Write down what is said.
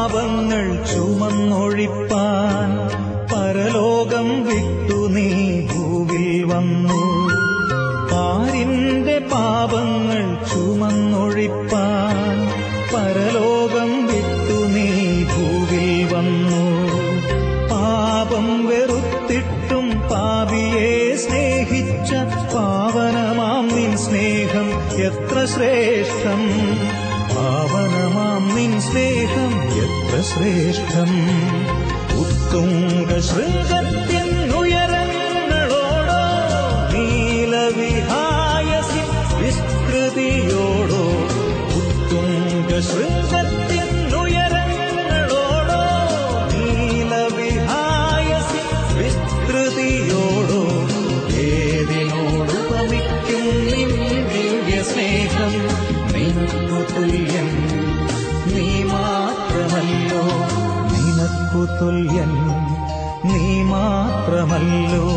പാപങ്ങൾ ചുമന്നൊഴിപ്പാൻ പരലോകം വിട്ടു നീ ഭൂവിൽ വന്നു. പാരിന്റെ പാപങ്ങൾ ചുമന്നൊഴിപ്പാൻ പരലോകം വിട്ടു നീ ഭൂവിൽ വന്നു. പാപം വെറുത്തിട്ടും പാപിയെ സ്നേഹിച്ച പാവനമാം നിൻ സ്നേഹം എത്ര ശ്രേഷ്ഠം. പാവനമാം നിൻ സ്നേഹം എത്ര ശ്രേഷ്ഠം. ഉത്തുംഗ ശൃംഗത്തിനുയരങ്ങളോടോ നീലവിഹായസി വിസ്തൃതിയോടോ. ഉത്തുംഗ ശൃംഗത്തിനുയരങ്ങളോടോ നീലവിഹായസി വിസ്തൃതിയോടോ. ഏതിനോടുപമിക്കും നിൻ ദിവ്യ സ്നേഹം. നിനക്കു തുല്യൻ നീ മാത്രമല്ലോ. നിനക്കു തുല്യൻ നീ മാത്രമല്ലോ.